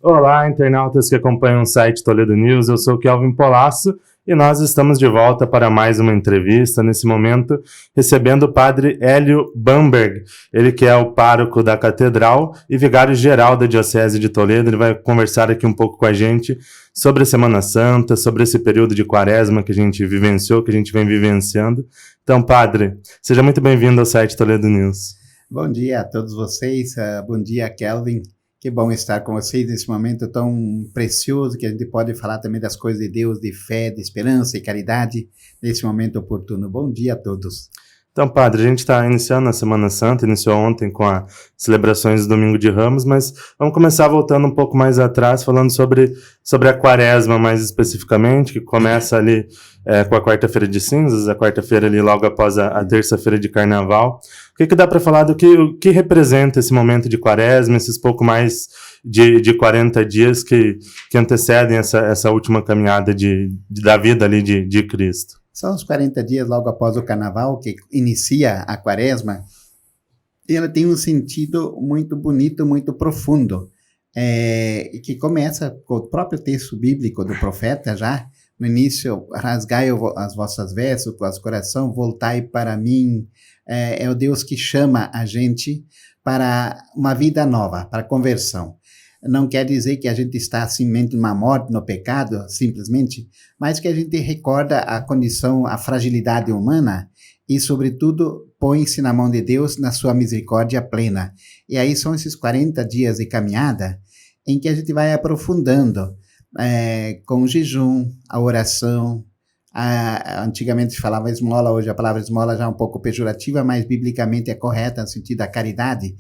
Olá, internautas que acompanham o site Toledo News, eu sou o Kelvin Polasso e nós estamos de volta para mais uma entrevista, nesse momento recebendo o padre Hélio Bamberg, ele que é o pároco da Catedral e vigário-geral da Diocese de Toledo. Ele vai conversar aqui um pouco com a gente sobre a Semana Santa, sobre esse período de quaresma que a gente vivenciou, que a gente vem vivenciando. Então, padre, seja muito bem-vindo ao site Toledo News. Bom dia a todos vocês, bom dia, Kelvin. Que bom estar com vocês nesse momento tão precioso que a gente pode falar também das coisas de Deus, de fé, de esperança e caridade nesse momento oportuno. Bom dia a todos. Então, padre, a gente está iniciando a Semana Santa, iniciou ontem com as celebrações do Domingo de Ramos, mas vamos começar voltando um pouco mais atrás, falando sobre a Quaresma mais especificamente, que começa ali com a quarta-feira de cinzas, a quarta-feira ali logo após a terça-feira de Carnaval. O que dá para falar do que representa esse momento de Quaresma, esses pouco mais de 40 dias que antecedem essa última caminhada da vida ali de Cristo? São os 40 dias logo após o Carnaval, que inicia a Quaresma, e ela tem um sentido muito bonito, muito profundo, que começa com o próprio texto bíblico do profeta já, no início, rasgai as vossas vestes, o vosso coração, voltai para mim. É o Deus que chama a gente para uma vida nova, para conversão. Não quer dizer que a gente está simplesmente numa morte no pecado, simplesmente, mas que a gente recorda a condição, a fragilidade humana e, sobretudo, põe-se na mão de Deus na sua misericórdia plena. E aí são esses 40 dias de caminhada em que a gente vai aprofundando com o jejum, a oração. Antigamente se falava esmola, hoje a palavra esmola já é um pouco pejorativa, mas biblicamente é correta no sentido da caridade.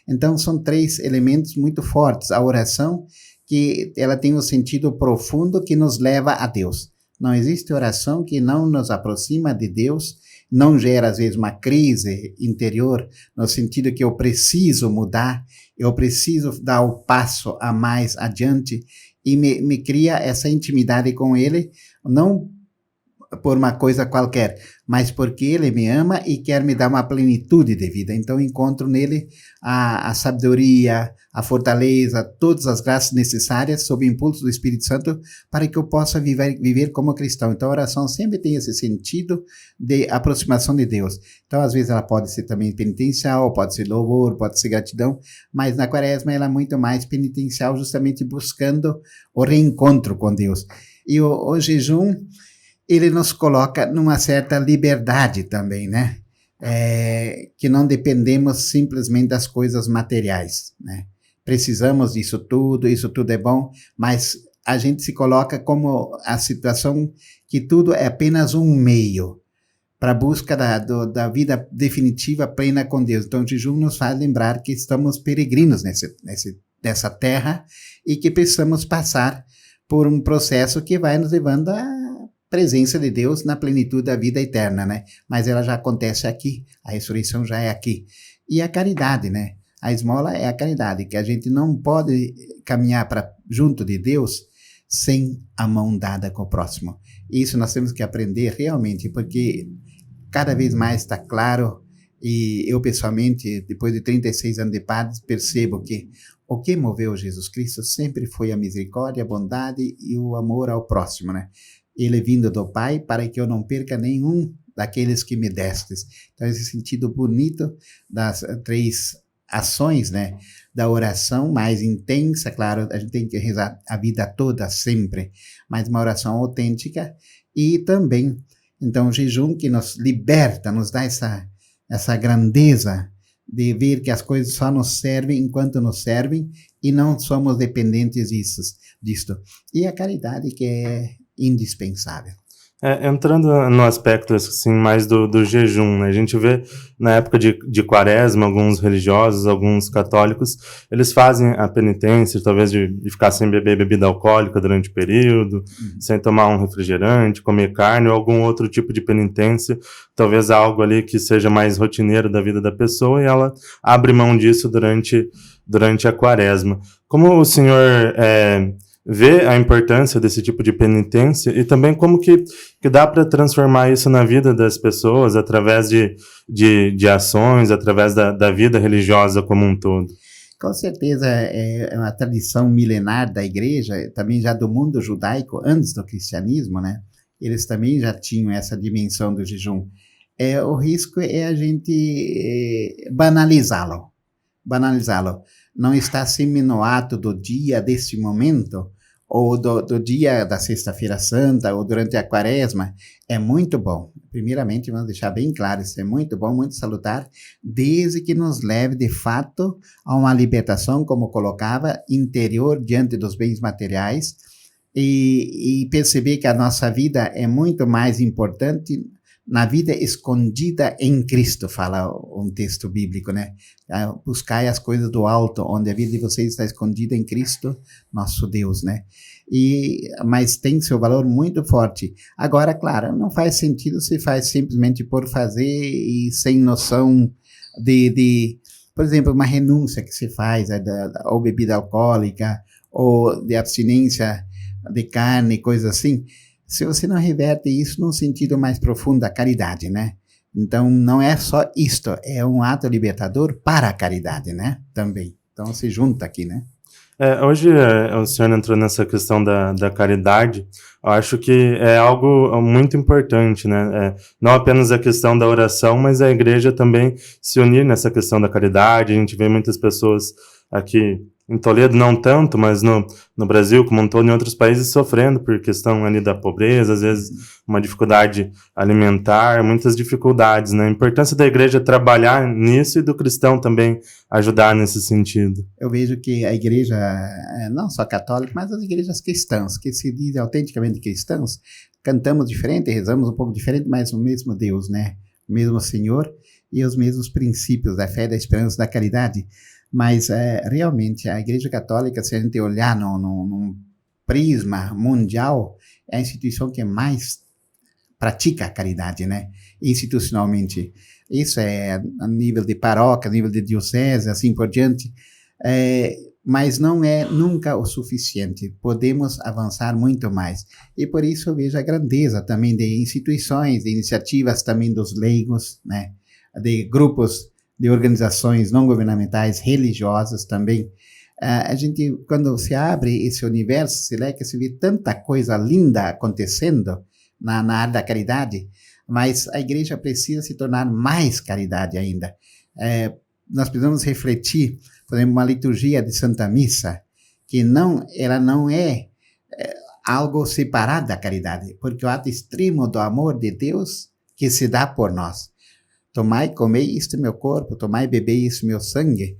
Então são 3 elementos muito fortes. A oração, que ela tem um sentido profundo que nos leva a Deus. Não existe oração que não nos aproxima de Deus, não gera às vezes uma crise interior, no sentido que eu preciso mudar, eu preciso dar o passo a mais adiante, e me cria essa intimidade com Ele, não por uma coisa qualquer, mas porque Ele me ama e quer me dar uma plenitude de vida. Então encontro nele a sabedoria, a fortaleza, todas as graças necessárias sob o impulso do Espírito Santo para que eu possa viver como cristão. Então a oração sempre tem esse sentido de aproximação de Deus. Então às vezes ela pode ser também penitencial, pode ser louvor, pode ser gratidão, mas na Quaresma ela é muito mais penitencial, justamente buscando o reencontro com Deus. E o jejum, ele nos coloca numa certa liberdade também, né? Que não dependemos simplesmente das coisas materiais, né? Precisamos disso tudo é bom, mas a gente se coloca como a situação que tudo é apenas um meio para a busca da vida definitiva plena com Deus. Então o jejum nos faz lembrar que estamos peregrinos nessa terra e que precisamos passar por um processo que vai nos levando à presença de Deus na plenitude da vida eterna, né? Mas ela já acontece aqui, a ressurreição já é aqui. E a caridade, né? A esmola é a caridade, que a gente não pode caminhar junto de Deus sem a mão dada com o próximo. Isso nós temos que aprender realmente, porque cada vez mais está claro, e eu pessoalmente, depois de 36 anos de padre, percebo que o que moveu Jesus Cristo sempre foi a misericórdia, a bondade e o amor ao próximo, né? Ele vindo do Pai para que eu não perca nenhum daqueles que me destes. Então, esse sentido bonito das 3 ações, né? Da oração mais intensa, claro, a gente tem que rezar a vida toda, sempre, mas uma oração autêntica, e também, então, o jejum que nos liberta, nos dá essa grandeza de ver que as coisas só nos servem enquanto nos servem e não somos dependentes disto. E a caridade, que é indispensável. Entrando no aspecto assim, mais do jejum, né? A gente vê na época de Quaresma, alguns religiosos, alguns católicos, eles fazem a penitência, talvez de ficar sem beber bebida alcoólica durante o período, sem tomar um refrigerante, comer carne ou algum outro tipo de penitência, talvez algo ali que seja mais rotineiro da vida da pessoa, e ela abre mão disso durante a Quaresma. Como o senhor vê a importância desse tipo de penitência e também como que dá para transformar isso na vida das pessoas através de ações, através da vida religiosa como um todo? Com certeza é uma tradição milenar da igreja, também já do mundo judaico, antes do cristianismo, né? Eles também já tinham essa dimensão do jejum. O risco é a gente banalizá-lo. Não está sempre no ato do dia, desse momento, ou do dia da Sexta-feira Santa, ou durante a Quaresma, é muito bom. Primeiramente, vamos deixar bem claro, isso é muito bom, muito salutar, desde que nos leve, de fato, a uma libertação, como colocava, interior diante dos bens materiais, e perceber que a nossa vida é muito mais importante na vida escondida em Cristo, fala um texto bíblico, né? Buscai as coisas do alto, onde a vida de vocês está escondida em Cristo, nosso Deus, né? Mas tem seu valor muito forte. Agora, claro, não faz sentido se faz simplesmente por fazer e sem noção por exemplo, uma renúncia que se faz, ou bebida alcoólica, ou de abstinência de carne, coisa assim. Se você não reverte isso num sentido mais profundo da caridade, né? Então, não é só isto, é um ato libertador para a caridade, né? Também. Então, se junta aqui, né? Hoje o senhor entrou nessa questão da caridade. Eu acho que é algo muito importante, né? Não apenas a questão da oração, mas a igreja também se unir nessa questão da caridade. A gente vê muitas pessoas aqui em Toledo, não tanto, mas no Brasil, como um todo, em outros países, sofrendo por questão ali da pobreza, às vezes uma dificuldade alimentar, muitas dificuldades, né? A importância da igreja trabalhar nisso e do cristão também ajudar nesse sentido. Eu vejo que a igreja, não só católica, mas as igrejas cristãs, que se dizem autenticamente cristãs, cantamos diferente, rezamos um pouco diferente, mas o mesmo Deus, né? O mesmo Senhor e os mesmos princípios da fé, da esperança, da caridade. Mas realmente a Igreja Católica, se a gente olhar num prisma mundial, é a instituição que mais pratica a caridade, né? Institucionalmente. Isso é a nível de paróquia, a nível de diocese, assim por diante. Mas não é nunca o suficiente. Podemos avançar muito mais. E por isso eu vejo a grandeza também de instituições, de iniciativas também dos leigos, né? De grupos, de organizações não governamentais, religiosas também. A gente, quando se abre esse universo, se vê tanta coisa linda acontecendo na área da caridade, mas a igreja precisa se tornar mais caridade ainda. Nós precisamos refletir, por exemplo, uma liturgia de Santa Missa, que ela não é algo separado da caridade, porque o ato extremo do amor de Deus que se dá por nós. Tomai, comei, isto é meu corpo, tomai e bebei, isso é meu sangue,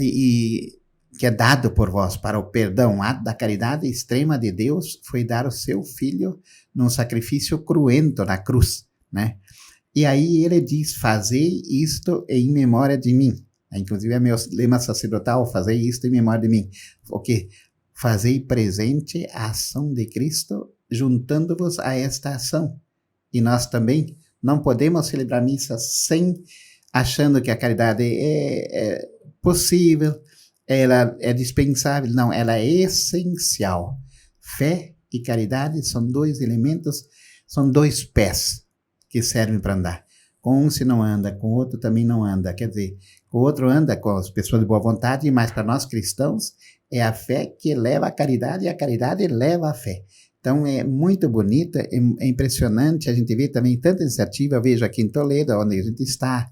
e que é dado por vós para o perdão. O ato da caridade extrema de Deus foi dar o seu Filho num sacrifício cruento na cruz, né? E aí ele diz, fazei isto em memória de mim. Inclusive é meu lema sacerdotal, fazei isto em memória de mim. O quê? Fazei presente a ação de Cristo, juntando-vos a esta ação. E nós também não podemos celebrar missa achando que a caridade é possível, ela é dispensável. Não, ela é essencial. Fé e caridade são dois elementos, são dois pés que servem para andar. Com um se não anda, com o outro também não anda. Quer dizer, o outro anda com as pessoas de boa vontade, mas para nós cristãos é a fé que leva a caridade e a caridade leva a fé. Então, é muito bonito, é impressionante, a gente vê também tanta iniciativa, eu vejo aqui em Toledo, onde a gente está,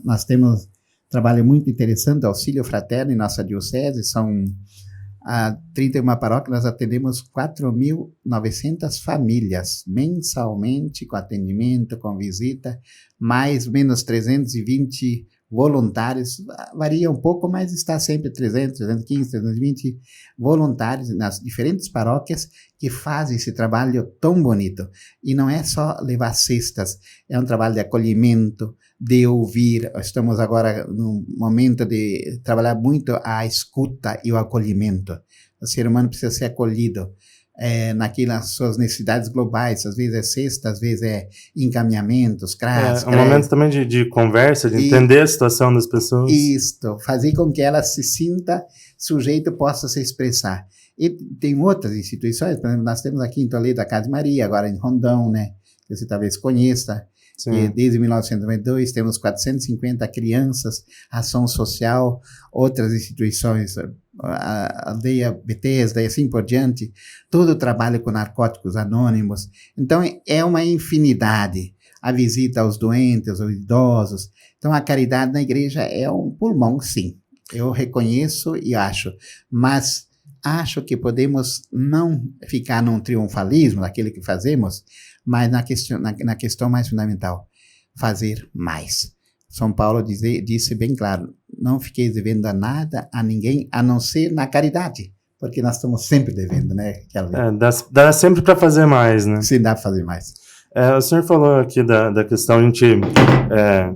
nós temos um trabalho muito interessante, auxílio fraterno em nossa diocese, são 31 paróquias, nós atendemos 4.900 famílias, mensalmente, com atendimento, com visita, mais ou menos 320 voluntários, varia um pouco, mas está sempre 300, 315, 320 voluntários nas diferentes paróquias que fazem esse trabalho tão bonito. E não é só levar cestas, é um trabalho de acolhimento, de ouvir. Estamos agora num momento de trabalhar muito a escuta e o acolhimento. O ser humano precisa ser acolhido naquelas suas necessidades globais, às vezes é cesta, às vezes é encaminhamentos, CRAS, um momento também de conversa, de entender a situação das pessoas. Isto, fazer com que ela se sinta sujeito, possa se expressar. E tem outras instituições, por exemplo, nós temos aqui em Toledo a Casa de Maria, agora em Rondão, né, que você talvez conheça, E desde 1992 temos 450 crianças, ação social, outras instituições, a aldeia Bethesda e assim por diante, todo o trabalho com narcóticos anônimos. Então é uma infinidade. A visita aos doentes, aos idosos. Então a caridade na igreja é um pulmão, sim. Eu reconheço e acho, mas acho que podemos não ficar num triunfalismo daquilo que fazemos, mas na questão mais fundamental, fazer mais. São Paulo disse bem claro, não fiqueis devendo nada a ninguém, a não ser na caridade, porque nós estamos sempre devendo, né, Kelvin? Dá sempre para fazer mais, né? Sim, dá para fazer mais. O senhor falou aqui da questão,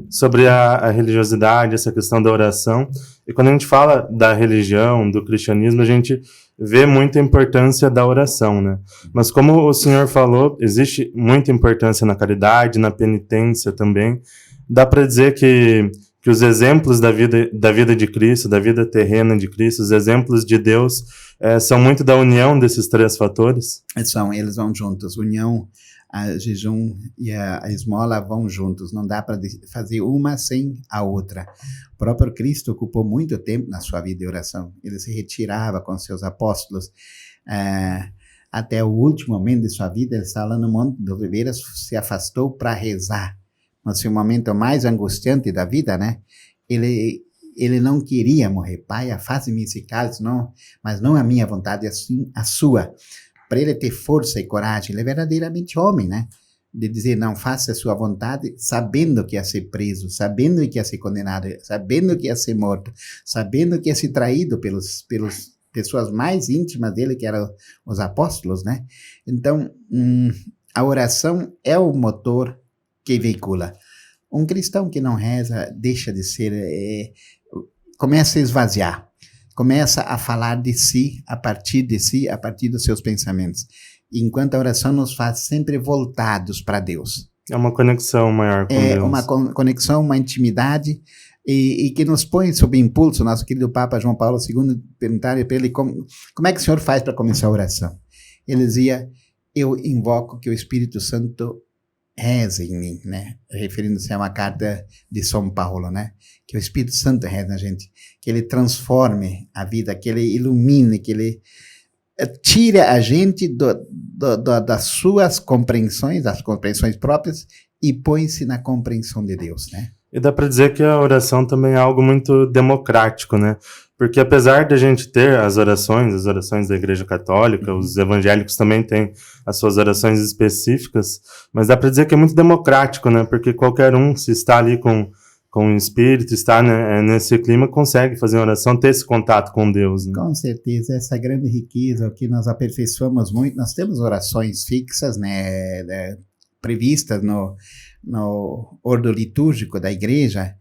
sobre a religiosidade, essa questão da oração, e quando a gente fala da religião, do cristianismo, a gente vê muita importância da oração, né? Mas como o senhor falou, existe muita importância na caridade, na penitência também. Dá para dizer que os exemplos da vida de Cristo, da vida terrena de Cristo, os exemplos de Deus, são muito da união desses três fatores? Eles vão juntos, união, a jejum e a esmola vão juntos, não dá para fazer uma sem a outra. O próprio Cristo ocupou muito tempo na sua vida de oração, ele se retirava com seus apóstolos, até o último momento de sua vida, ele estava lá no Monte das Oliveiras, se afastou para rezar, no seu momento mais angustiante da vida, né? Ele não queria morrer. Pai, afaste-me esse cálice, mas não a minha vontade, assim a sua. Para ele ter força e coragem, ele é verdadeiramente homem, né? De dizer, não, faça a sua vontade, sabendo que ia ser preso, sabendo que ia ser condenado, sabendo que ia ser morto, sabendo que ia ser traído pelos pessoas mais íntimas dele, que eram os apóstolos, né? Então, a oração é o motor que veicula. Um cristão que não reza deixa de ser, começa a esvaziar. Começa a falar de si, a partir dos seus pensamentos. Enquanto a oração nos faz sempre voltados para Deus. É uma conexão maior com Deus. É uma conexão, uma intimidade, e que nos põe sob impulso. Nosso querido Papa João Paulo II perguntaram para ele como é que o senhor faz para começar a oração. Ele dizia, eu invoco que o Espírito Santo reze em mim, né? Referindo-se a uma carta de São Paulo, né? Que o Espírito Santo reze na gente, que ele transforme a vida, que ele ilumine, que ele tire a gente das suas compreensões, das compreensões próprias, e põe-se na compreensão de Deus, né? E dá para dizer que a oração também é algo muito democrático, né? Porque apesar de a gente ter as orações da Igreja Católica, os evangélicos também têm as suas orações específicas, mas dá para dizer que é muito democrático, né? Porque qualquer um, se está ali com o Espírito, está, né, nesse clima, consegue fazer uma oração, ter esse contato com Deus, né? Com certeza, essa grande riqueza que nós aperfeiçoamos muito, nós temos orações fixas, né, previstas no ordo litúrgico da igreja,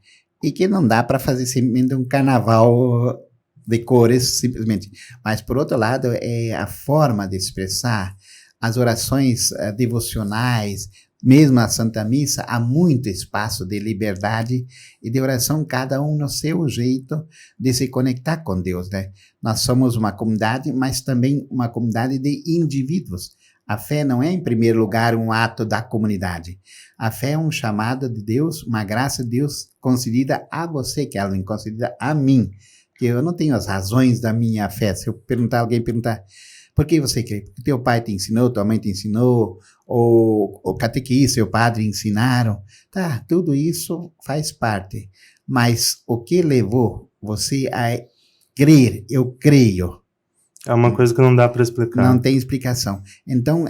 e que não dá para fazer simplesmente um carnaval de cores, simplesmente. Mas, por outro lado, é a forma de expressar as orações devocionais, mesmo a Santa Missa, há muito espaço de liberdade e de oração, cada um no seu jeito de se conectar com Deus, né? Nós somos uma comunidade, mas também uma comunidade de indivíduos. A fé não é, em primeiro lugar, um ato da comunidade. A fé é um chamado de Deus, uma graça de Deus concedida a você, Kelvin, concedida a mim. Que eu não tenho as razões da minha fé. Se eu alguém perguntar, por que você crê? Porque teu pai te ensinou, tua mãe te ensinou, ou o catequista, o padre ensinaram. Tá, tudo isso faz parte. Mas o que levou você a crer? Eu creio. É uma coisa que não dá para explicar. Não tem explicação. Então,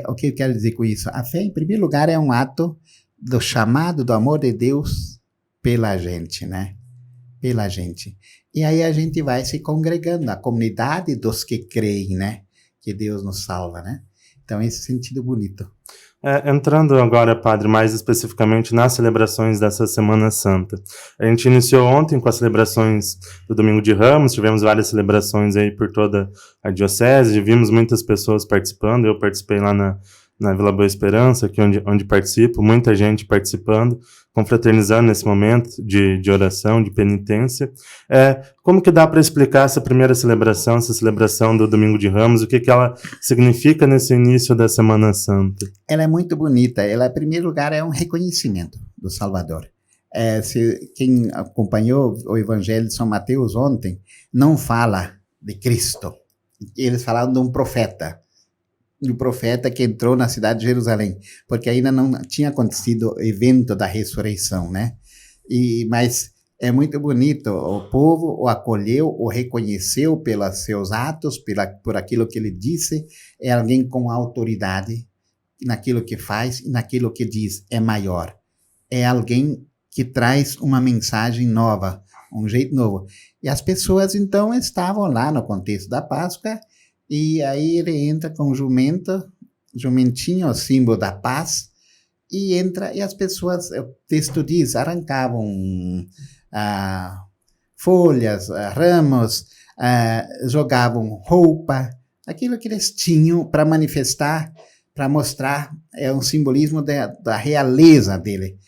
o que eu quero dizer com isso? A fé, em primeiro lugar, é um ato do chamado do amor de Deus pela gente, né? Pela gente. E aí a gente vai se congregando, a comunidade dos que creem, né? Que Deus nos salva, né? Então, esse sentido bonito. Entrando agora, padre, mais especificamente nas celebrações dessa Semana Santa. A gente iniciou ontem com as celebrações do Domingo de Ramos, tivemos várias celebrações aí por toda a diocese, vimos muitas pessoas participando, eu participei lá na Vila Boa Esperança, aqui onde participo, muita gente participando, confraternizando nesse momento de oração, de penitência. Como que dá para explicar essa primeira celebração, essa celebração do Domingo de Ramos, o que ela significa nesse início da Semana Santa? Ela é muito bonita. Ela, em primeiro lugar, é um reconhecimento do Salvador. Quem acompanhou o Evangelho de São Mateus ontem, não fala de Cristo. Eles falaram de um profeta. Do profeta que entrou na cidade de Jerusalém, porque ainda não tinha acontecido o evento da ressurreição, né? Mas é muito bonito, o povo o acolheu, o reconheceu pelos seus atos, por aquilo que ele disse, é alguém com autoridade naquilo que faz e naquilo que diz, é maior. É alguém que traz uma mensagem nova, um jeito novo. E as pessoas, então, estavam lá no contexto da Páscoa. E aí ele entra com jumentinho, o símbolo da paz, e entra, e as pessoas, o texto diz, arrancavam folhas, ramos, jogavam roupa, aquilo que eles tinham para manifestar, para mostrar, é um simbolismo da realeza dele.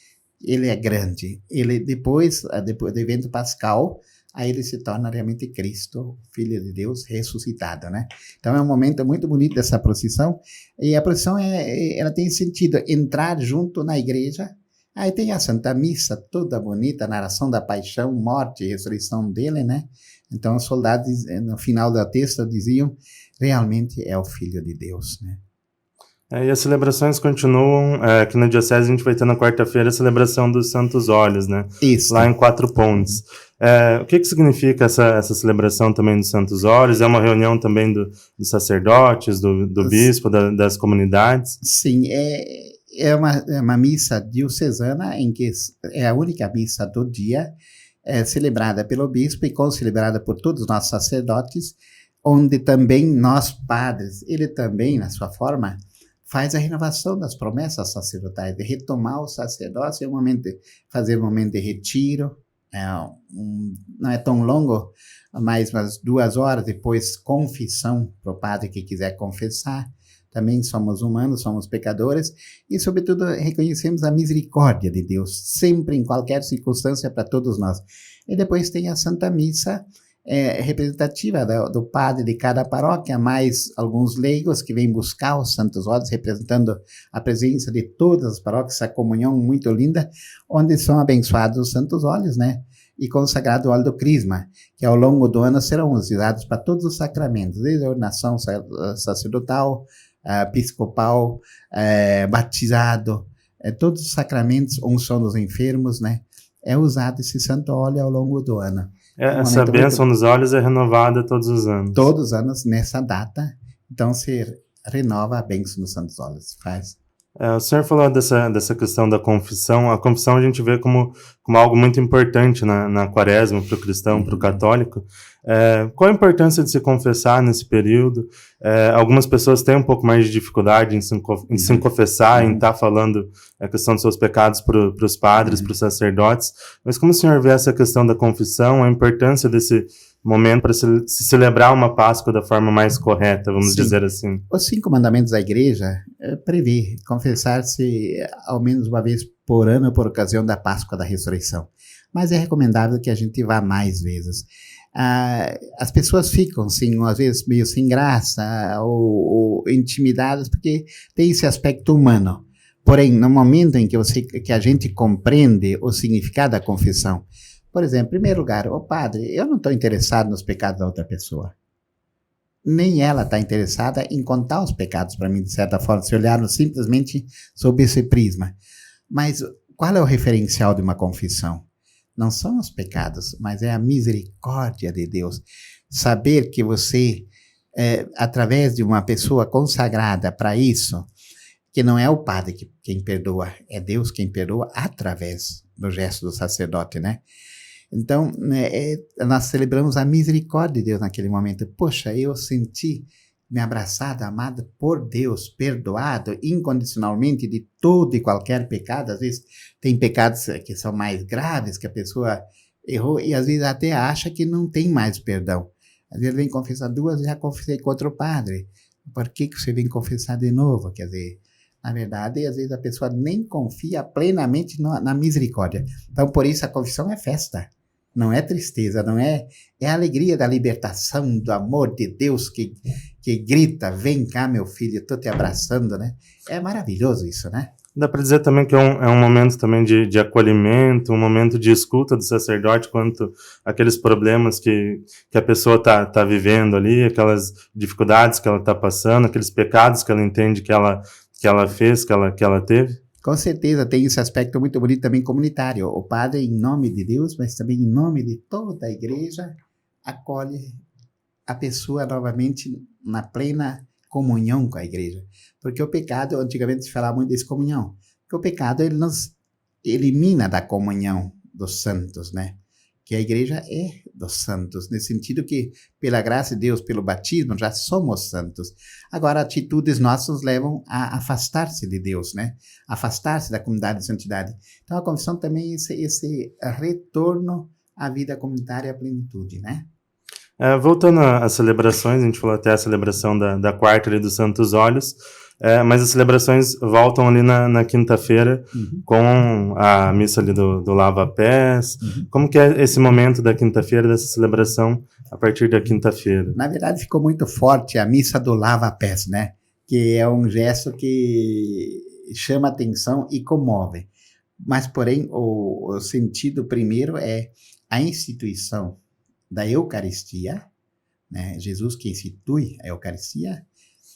Ele é grande. Ele, depois do evento pascal, aí ele se torna realmente Cristo, Filho de Deus, ressuscitado, né? Então é um momento muito bonito dessa procissão, e a procissão ela tem sentido entrar junto na igreja, aí tem a Santa Missa, toda bonita, a narração da paixão, morte e ressurreição dele, né? Então os soldados, no final da texto, diziam, realmente é o Filho de Deus, né? E as celebrações continuam, aqui na Diocese a gente vai ter na quarta-feira a celebração dos Santos Óleos, né? Isso. Lá em Quatro Pontes. O que significa essa celebração também dos Santos Óleos? É uma reunião também dos sacerdotes, do bispo, das comunidades? Sim, é uma missa diocesana em que é a única missa do dia, celebrada pelo bispo e concelebrada por todos os nossos sacerdotes, onde também nós padres, ele também, na sua forma, faz a renovação das promessas sacerdotais, de retomar o sacerdócio, fazer um momento de retiro, não é tão longo, mas umas 2 horas, depois confissão para o padre que quiser confessar. Também somos humanos, somos pecadores, e sobretudo reconhecemos a misericórdia de Deus, sempre, em qualquer circunstância, para todos nós. E depois tem a Santa Missa, representativa do padre de cada paróquia, mais alguns leigos que vêm buscar os santos óleos, representando a presença de todas as paróquias, essa comunhão muito linda, onde são abençoados os santos óleos, né? E consagrado o óleo do crisma, que ao longo do ano serão usados para todos os sacramentos, desde a ordenação sacerdotal, episcopal, batizado, todos os sacramentos, unção dos enfermos, né? É usado esse santo óleo ao longo do ano. Essa bênção nos olhos é renovada todos os anos. Todos os anos, nessa data, então se renova a bênção nos santos óleos. O senhor falou dessa questão da confissão. A confissão a gente vê como algo muito importante na quaresma, para o cristão, para o católico. Qual a importância de se confessar nesse período? Algumas pessoas têm um pouco mais de dificuldade em se confessar, em estar falando a questão dos seus pecados para os padres, para os sacerdotes. Mas como o senhor vê essa questão da confissão, a importância desse momento para se celebrar uma Páscoa da forma mais correta, vamos dizer assim? Os 5 mandamentos da igreja prevê confessar-se ao menos uma vez por ano por ocasião da Páscoa da Ressurreição. Mas é recomendável que a gente vá mais vezes. As pessoas ficam, sim, às vezes meio sem graça ou intimidadas, porque tem esse aspecto humano. Porém, no momento em que a gente compreende o significado da confissão, por exemplo, em primeiro lugar, padre, eu não estou interessado nos pecados da outra pessoa. Nem ela está interessada em contar os pecados para mim, de certa forma, se olharmos simplesmente sob esse prisma. Mas qual é o referencial de uma confissão? Não são os pecados, mas é a misericórdia de Deus. Saber que você, através de uma pessoa consagrada para isso, que não é o padre quem perdoa, é Deus quem perdoa através do gesto do sacerdote, né? Então, nós celebramos a misericórdia de Deus naquele momento. Poxa, eu senti-me abraçado, amado por Deus, perdoado incondicionalmente de todo e qualquer pecado. Às vezes tem pecados que são mais graves, que a pessoa errou e às vezes até acha que não tem mais perdão. Às vezes vem confessar 2, já confessei com outro padre. Por que você vem confessar de novo? Quer dizer, Na verdade, às vezes a pessoa nem confia plenamente na misericórdia. Então, por isso a confissão é festa. Não é tristeza, não é... É a alegria da libertação, do amor de Deus que grita, vem cá, meu filho, eu tô te abraçando, né? É maravilhoso isso, né? Dá para dizer também que é um momento também de acolhimento, um momento de escuta do sacerdote quanto aqueles problemas que a pessoa tá vivendo ali, aquelas dificuldades que ela tá passando, aqueles pecados que ela entende que ela fez, que ela teve. Com certeza tem esse aspecto muito bonito também comunitário. O padre, em nome de Deus, mas também em nome de toda a igreja, acolhe a pessoa novamente na plena comunhão com a igreja. Porque o pecado, antigamente se falava muito de excomunhão, porque o pecado ele nos elimina da comunhão dos santos, né? Que a igreja é dos santos, nesse sentido que, pela graça de Deus, pelo batismo, já somos santos. Agora, atitudes nossas nos levam a afastar-se de Deus, né? Afastar-se da comunidade de santidade. Então, a confissão também é esse retorno à vida comunitária, à plenitude, né? Voltando às celebrações, a gente falou até a celebração da quarta ali dos Santos Olhos, mas as celebrações voltam ali na quinta-feira, com a missa ali do Lava-Pés. Como que é esse momento da quinta-feira, dessa celebração a partir da quinta-feira? Na verdade, ficou muito forte a missa do Lava-Pés, né? Que é um gesto que chama atenção e comove. Mas, porém, o sentido primeiro é a instituição da Eucaristia, né? Jesus que institui a Eucaristia,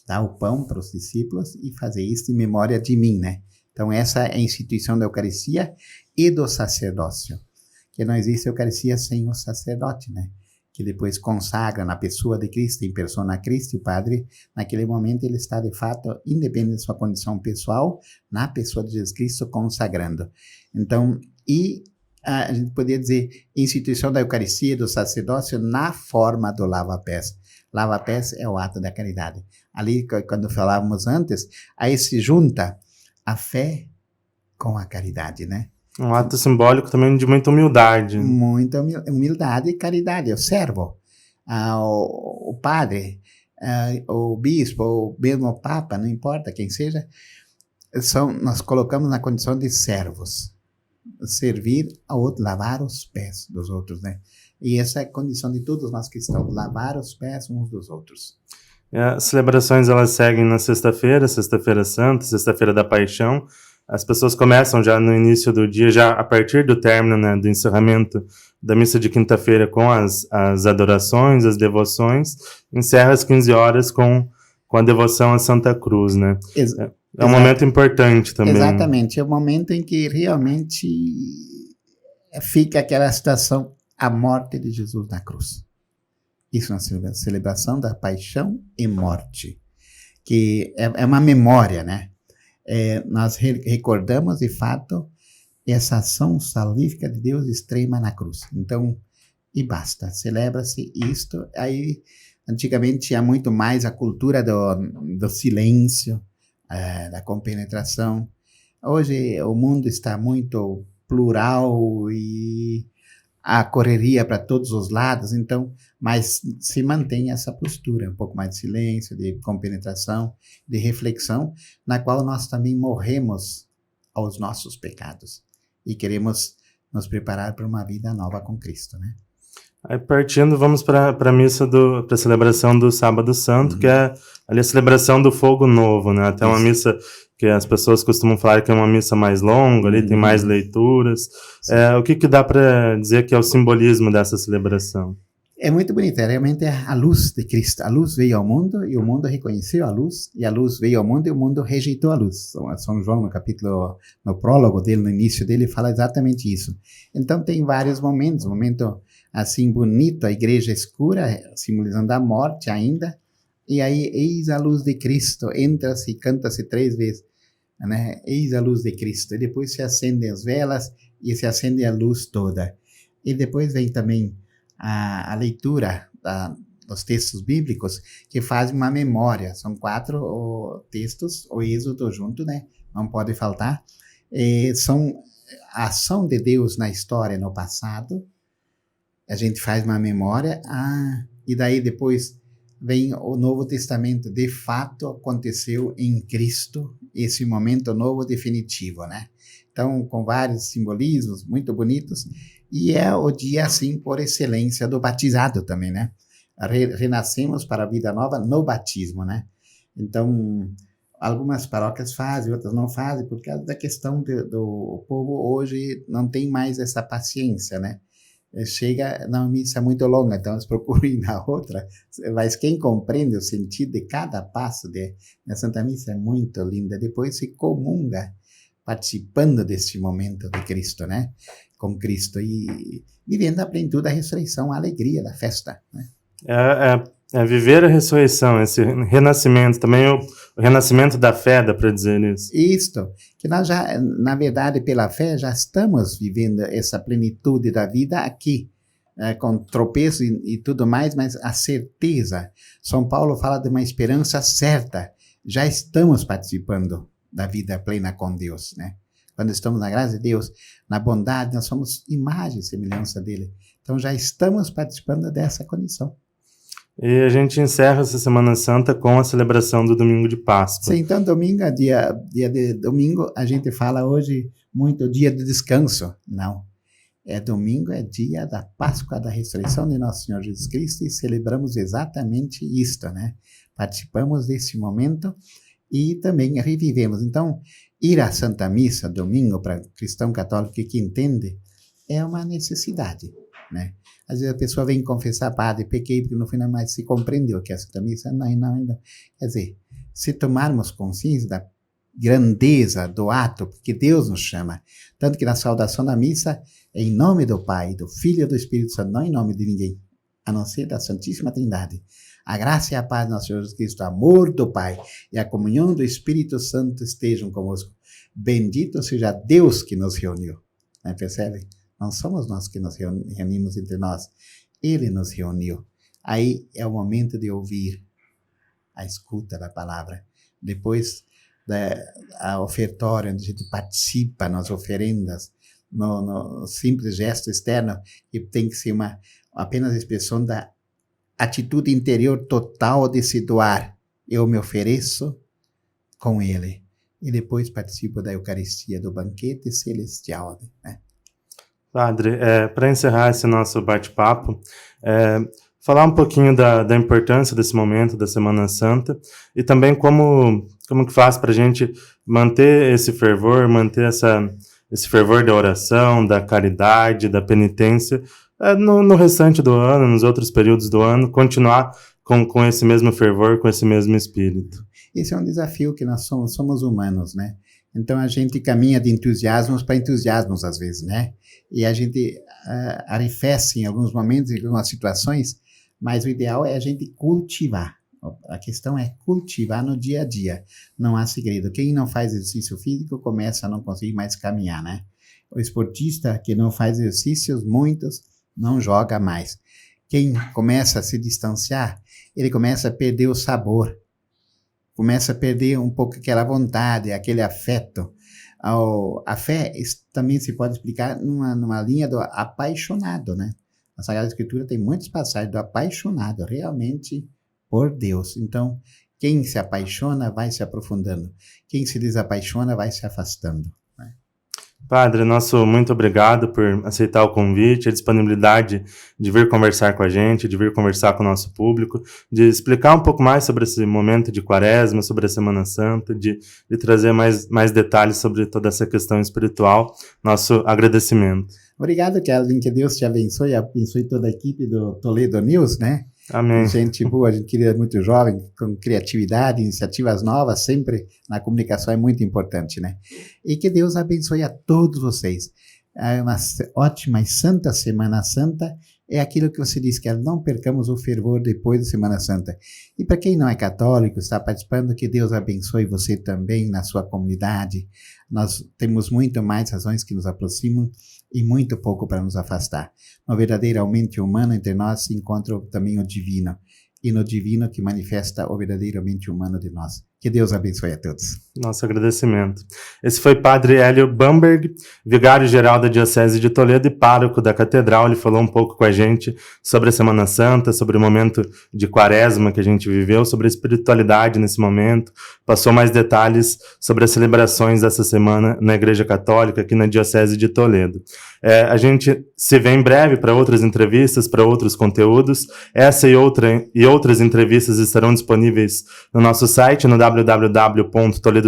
dá o pão para os discípulos e fazer isso em memória de mim, né? Então, essa é a instituição da Eucaristia e do sacerdócio. Que não existe Eucaristia sem o sacerdote, né? Que depois consagra na pessoa de Cristo, em persona Cristo, o Padre, naquele momento ele está, de fato, independente da sua condição pessoal, na pessoa de Jesus Cristo, consagrando. Então, a gente poderia dizer instituição da Eucaristia, do sacerdócio, na forma do lava-pés. Lava-pés é o ato da caridade. Ali, quando falávamos antes, aí se junta a fé com a caridade, né? Um ato simbólico também de muita humildade. Muita humildade e caridade. O servo, o padre, o bispo, ou mesmo o papa, não importa quem seja, nós colocamos na condição de servos. Servir ao outro, lavar os pés dos outros, né? E essa é a condição de todos nós cristãos, lavar os pés uns dos outros. As celebrações, elas seguem na sexta-feira, Sexta-feira Santa, Sexta-feira da Paixão. As pessoas começam já no início do dia, já a partir do término, né, do encerramento da missa de quinta-feira com as adorações, as devoções, encerra às 15 horas com a devoção à Santa Cruz, né? É um momento importante também. Exatamente, é o momento em que realmente fica aquela situação, a morte de Jesus na cruz. Isso é uma celebração da paixão e morte, que é uma memória, né? Nós recordamos, de fato, essa ação salvífica de Deus extrema na cruz. Então, e basta, celebra-se isto. Aí, antigamente, tinha muito mais a cultura do silêncio, da compenetração. Hoje o mundo está muito plural e a correria para todos os lados, então, mas se mantém essa postura, um pouco mais de silêncio, de compenetração, de reflexão, na qual nós também morremos aos nossos pecados e queremos nos preparar para uma vida nova com Cristo, né? Aí partindo, vamos para a missa, para a celebração do Sábado Santo, que é ali a celebração do fogo novo, né? Até uma missa que as pessoas costumam falar que é uma missa mais longa, ali tem mais leituras. O que dá para dizer que é o simbolismo dessa celebração? É muito bonito, realmente é a luz de Cristo. A luz veio ao mundo e o mundo reconheceu a luz, e a luz veio ao mundo e o mundo rejeitou a luz. São João, no prólogo dele, no início dele, fala exatamente isso. Então tem vários momentos, momento assim bonito, a igreja escura, simbolizando a morte ainda, e aí eis a luz de Cristo, entra-se e canta-se 3 vezes, né? Eis a luz de Cristo, e depois se acendem as velas e se acende a luz toda. E depois vem também a leitura dos textos bíblicos, que fazem uma memória. São 4 textos, o Êxodo junto, né? Não pode faltar. São a ação de Deus na história, no passado. A gente faz uma memória, e daí depois vem o Novo Testamento. De fato, aconteceu em Cristo esse momento novo definitivo, né? Então, com vários simbolismos muito bonitos, e é o dia, assim, por excelência do batizado também, né? Renascemos para a vida nova no batismo, né? Então, algumas paróquias fazem, outras não fazem, por causa da questão do povo hoje não tem mais essa paciência, né? Chega na missa muito longa, então eles procuram ir na outra, mas quem compreende o sentido de cada passo da Santa Missa é muito linda, depois se comunga participando desse momento de Cristo, né? Com Cristo e vivendo a plenitude da ressurreição, a alegria da festa, né? É viver a ressurreição, esse renascimento, também o renascimento da fé, dá para dizer isso. Isto, que nós já, na verdade, pela fé, já estamos vivendo essa plenitude da vida aqui, com tropeço e tudo mais, mas a certeza. São Paulo fala de uma esperança certa. Já estamos participando da vida plena com Deus, né? Quando estamos na graça de Deus, na bondade, nós somos imagem e semelhança dele. Então já estamos participando dessa condição. E a gente encerra essa Semana Santa com a celebração do Domingo de Páscoa. Sim, então domingo, dia de domingo, a gente fala hoje muito dia de descanso. Não. Domingo é dia da Páscoa, da ressurreição de Nosso Senhor Jesus Cristo e celebramos exatamente isto, né? Participamos desse momento e também revivemos. Então, ir à Santa Missa domingo para cristão católico que entende é uma necessidade, né? Às vezes a pessoa vem confessar, padre, pequei, porque no final mais se compreendeu que a Santa Missa não. Quer dizer, se tomarmos consciência da grandeza do ato, porque Deus nos chama, tanto que na saudação da missa é em nome do Pai, do Filho e do Espírito Santo, não em nome de ninguém, a não ser da Santíssima Trindade. A graça e a paz do nosso Senhor Jesus Cristo, o amor do Pai e a comunhão do Espírito Santo estejam convosco. Bendito seja Deus que nos reuniu. Né, percebe? Não somos nós que nos reunimos entre nós. Ele nos reuniu. Aí é o momento de ouvir a escuta da palavra. Depois, a ofertória, onde a gente participa nas oferendas, no simples gesto externo, que tem que ser apenas a expressão da atitude interior total de se doar. Eu me ofereço com ele. E depois participo da Eucaristia, do banquete celestial, né? Padre, para encerrar esse nosso bate-papo, falar um pouquinho da importância desse momento da Semana Santa e também como que faz para a gente manter esse fervor, manter esse fervor da oração, da caridade, da penitência no restante do ano, nos outros períodos do ano, continuar com esse mesmo fervor, com esse mesmo espírito. Esse é um desafio que nós somos humanos, né? Então a gente caminha de entusiasmos para entusiasmos às vezes, né? E a gente arrefece em alguns momentos, em algumas situações, mas o ideal é a gente cultivar. A questão é cultivar no dia a dia. Não há segredo. Quem não faz exercício físico começa a não conseguir mais caminhar, né? O esportista que não faz exercícios, muitos, não joga mais. Quem começa a se distanciar, ele começa a perder o sabor. Começa a perder um pouco aquela vontade, aquele afeto. A fé também se pode explicar numa linha do apaixonado, né? A Sagrada Escritura tem muitas passagens do apaixonado, realmente por Deus. Então, quem se apaixona vai se aprofundando. Quem se desapaixona vai se afastando. Né? Padre, nosso muito obrigado por aceitar o convite, a disponibilidade de vir conversar com a gente, de vir conversar com o nosso público, de explicar um pouco mais sobre esse momento de Quaresma, sobre a Semana Santa, de trazer mais detalhes sobre toda essa questão espiritual. Nosso agradecimento. Obrigado, Kelvin, que Deus te abençoe toda a equipe do Toledo News, né? Amém. Gente boa, a gente queria muito jovem, com criatividade, iniciativas novas, sempre na comunicação é muito importante, né? E que Deus abençoe a todos vocês. Uma ótima e santa Semana Santa é aquilo que você disse, que não percamos o fervor depois da Semana Santa. E para quem não é católico, está participando, que Deus abençoe você também na sua comunidade. Nós temos muito mais razões que nos aproximam e muito pouco para nos afastar. No verdadeiramente humano entre nós se encontra também o divino, e no divino que manifesta o verdadeiramente humano de nós. Que Deus abençoe a todos. Nosso agradecimento. Esse foi Padre Hélio Bamberg, vigário-geral da Diocese de Toledo e pároco da Catedral. Ele falou um pouco com a gente sobre a Semana Santa, sobre o momento de Quaresma que a gente viveu, sobre a espiritualidade nesse momento. Passou mais detalhes sobre as celebrações dessa semana na Igreja Católica, aqui na Diocese de Toledo. A gente se vê em breve para outras entrevistas, para outros conteúdos. Essa e outras entrevistas estarão disponíveis no nosso site, no www.toledonews.com.br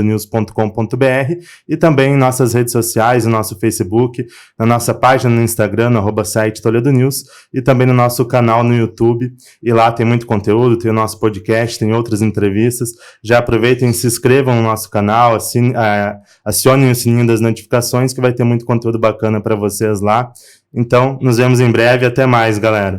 e também em nossas redes sociais, no nosso Facebook, na nossa página no Instagram, no @site Toledo News, e também no nosso canal no YouTube. E lá tem muito conteúdo, tem o nosso podcast, tem outras entrevistas. Já aproveitem e se inscrevam no nosso canal, acionem o sininho das notificações, que vai ter muito conteúdo bacana para vocês lá. Então, nos vemos em breve. Até mais, galera.